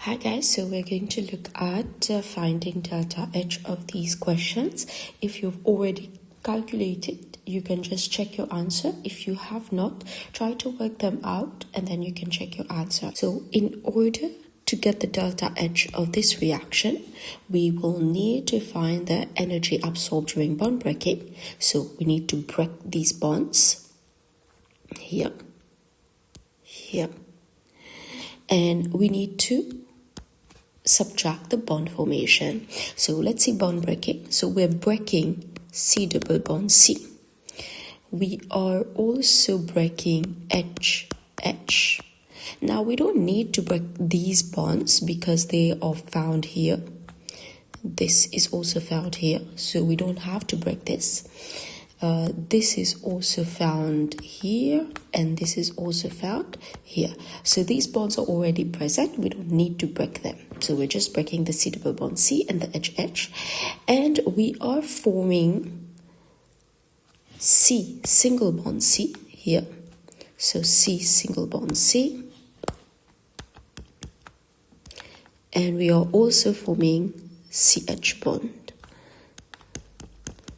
Hi guys, so we're going to look at finding delta H of these questions. If you've already calculated, you can just check your answer. If you have not, try to work them out and then you can check your answer. So in order to get the delta H of this reaction, we will need to find the energy absorbed during bond breaking. So we need to break these bonds here, here. And we need to subtract the bond formation. So let's see bond breaking. So we're breaking C double bond C. We are also breaking H. Now we don't need to break these bonds because they are found here. This is also found here, so we don't have to break this. This is also found here, and this is also found here. So these bonds are already present. We don't need to break them. So we're just breaking the C double bond C and the HH. And we are forming C single bond C here. So C single bond C. And we are also forming CH bond.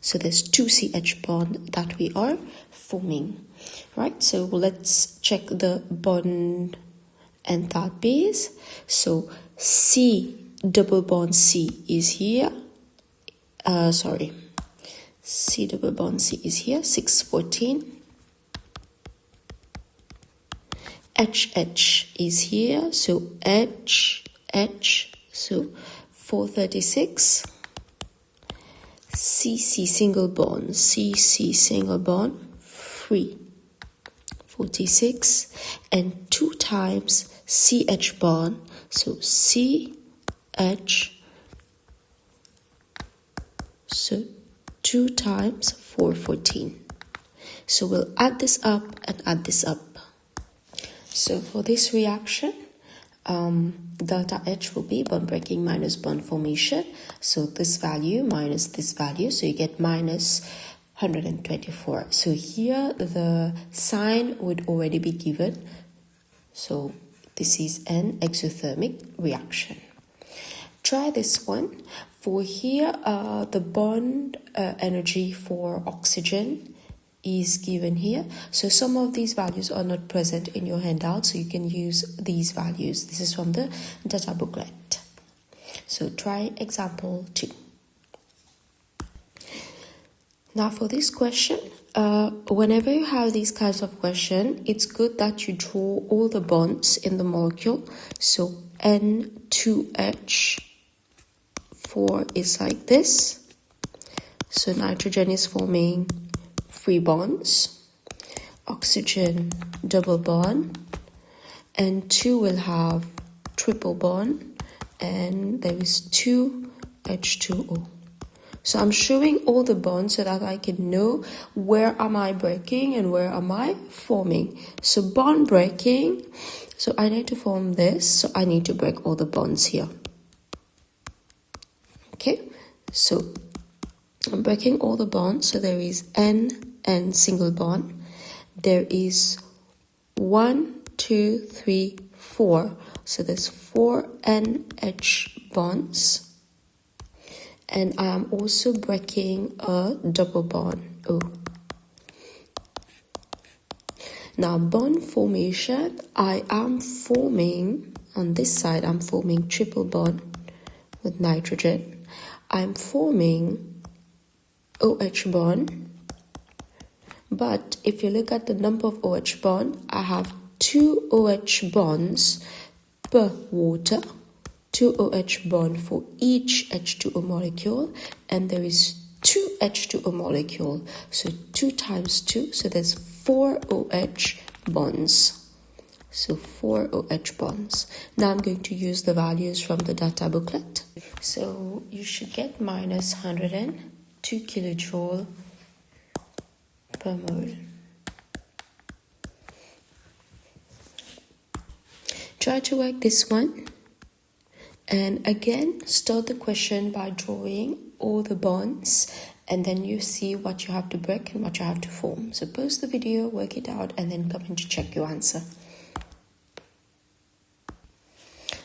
So there's two CH bond that we are forming, right? So let's check the bond enthalpies. So C double bond C is here. C double bond C is here, 614. HH is here, so H, so 436. CC single bond, CC single bond, 346, and 2 times CH bond, so CH, so 2 times 414. So we'll add this up and add this up. So for this reaction, delta H will be bond breaking minus bond formation. So this value minus this value, so you get minus 124. So here the sign would already be given. So this is an exothermic reaction. Try this one. For here, the bond energy for oxygen is given here. So some of these values are not present in your handout, so you can use these values. This is from the data booklet. So try example 2. Now for this question, whenever you have these kinds of questions, it's good that you draw all the bonds in the molecule. So N2H4 is like this. So nitrogen is forming 3 bonds, oxygen double bond, and 2 will have triple bond, and there is 2 H2O. So I'm showing all the bonds so that I can know where am I breaking and where am I forming. So bond breaking, so I need to form this, so I need to break all the bonds here. Okay, so I'm breaking all the bonds, so there is N and single bond. There is 1, 2, 3, 4. So there's 4 NH bonds. And I am also breaking a double bond O. Now bond formation, I am forming, on this side I'm forming triple bond with nitrogen. I'm forming OH bond. But if you look at the number of OH bonds, I have 2 OH bonds per water, 2 OH bonds for each H2O molecule, and there is 2 H2O molecule. So 2 times 2, so there's 4 OH bonds. So 4 OH bonds. Now I'm going to use the values from the data booklet. So you should get minus 102 kilojoule per mole. Try to work this one, and again start the question by drawing all the bonds, and then you see what you have to break and what you have to form. So pause the video, work it out, and then come in to check your answer.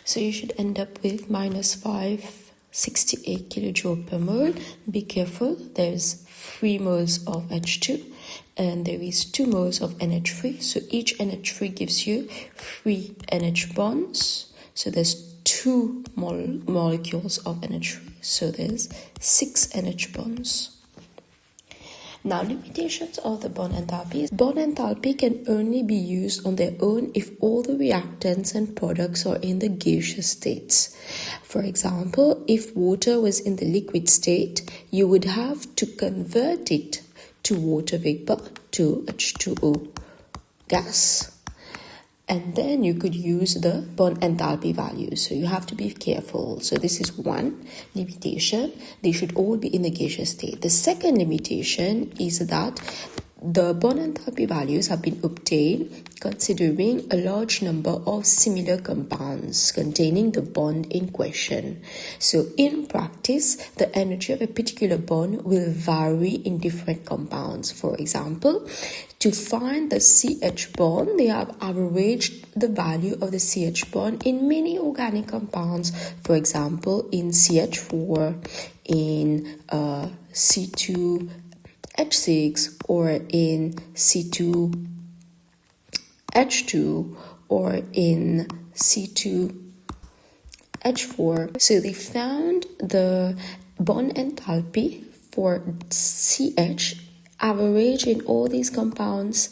So you should end up with minus 568 kilojoule per mole. Be careful, there's 3 moles of H2 and there is 2 moles of NH3. So each NH3 gives you 3 NH bonds. So there's 2 molecules of NH3. So there's 6 NH bonds. Now, limitations of the bond enthalpy. Bond enthalpy can only be used on their own if all the reactants and products are in the gaseous states. For example, if water was in the liquid state, you would have to convert it to water vapor, to H2O gas. And then you could use the bond enthalpy values. So you have to be careful. So this is one limitation. They should all be in the gaseous state. The second limitation is that the bond enthalpy values have been obtained considering a large number of similar compounds containing the bond in question. So in practice, the energy of a particular bond will vary in different compounds. For example, to find the CH bond, they have averaged the value of the CH bond in many organic compounds. For example, in CH4, in C2H6, or in C2H2, or in C2H4. So they found the bond enthalpy for CH average in all these compounds,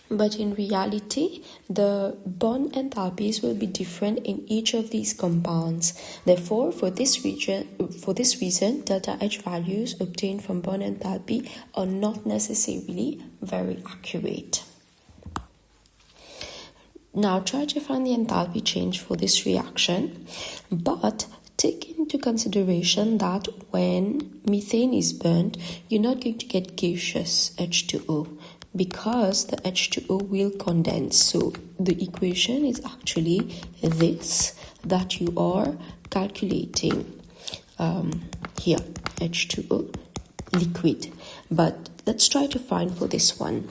but in reality the bond enthalpies will be different in each of these compounds. Therefore, for this reason, delta H values obtained from bond enthalpy are not necessarily very accurate. Now try to find the enthalpy change for this reaction, but take into consideration that when methane is burnt, you're not going to get gaseous H2O because the H2O will condense. So the equation is actually this that you are calculating here, H2O liquid. But let's try to find for this one.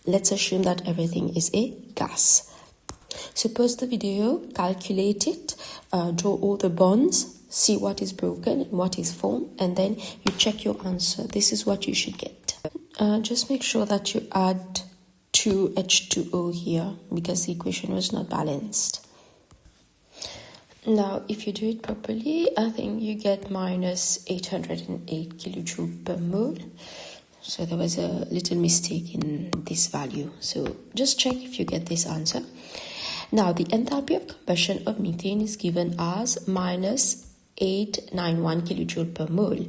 Let's assume that everything is a gas. So pause the video, calculate it, draw all the bonds, see what is broken and what is formed, and then you check your answer. This is what you should get. Just make sure that you add 2 H2O here because the equation was not balanced. Now, if you do it properly, I think you get minus 808 kilojoule per mole. So there was a little mistake in this value. So just check if you get this answer. Now, the enthalpy of combustion of methane is given as minus 891 kilojoule per mole.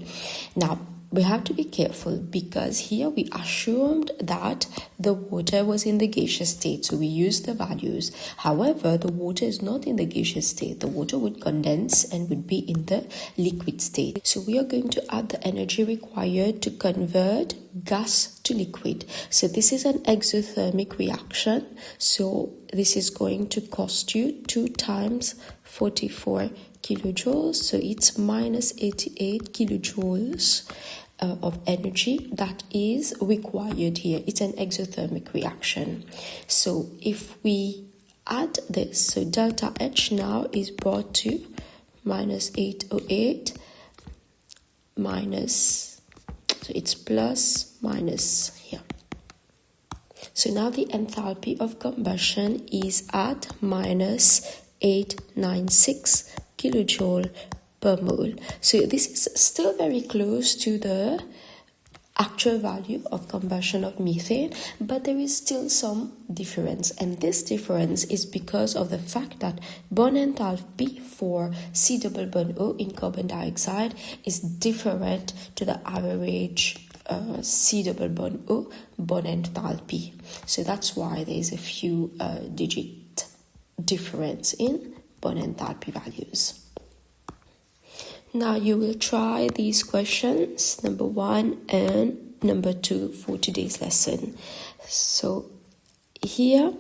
Now, we have to be careful because here we assumed that the water was in the gaseous state, so we used the values. However, the water is not in the gaseous state. The water would condense and would be in the liquid state. So we are going to add the energy required to convert gas to liquid. So this is an exothermic reaction. So this is going to cost you 2 times 44 kilojoules. So it's minus 88 kilojoules of energy that is required here. It's an exothermic reaction. So if we add this, so delta H now is brought to minus 808 minus, so it's plus minus here. So now the enthalpy of combustion is at minus 896 kilojoule per mole. So this is still very close to the actual value of combustion of methane, but there is still some difference, and this difference is because of the fact that bond enthalpy for C double bond O in carbon dioxide is different to the average C double bond O bond enthalpy. So that's why there is a few digit difference in bond enthalpy values. Now you will try these questions, number 1 and number 2 for today's lesson. So here,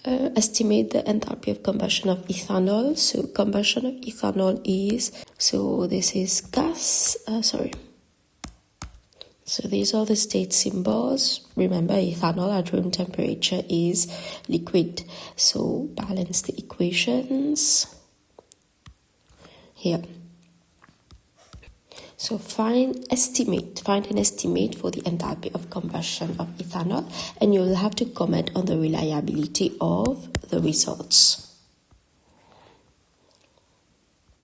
estimate the enthalpy of combustion of ethanol. So combustion of ethanol is, so this is gas, So these are the state symbols. Remember, ethanol at room temperature is liquid. So balance the equations here. So find an estimate for the enthalpy of combustion of ethanol, and you'll have to comment on the reliability of the results.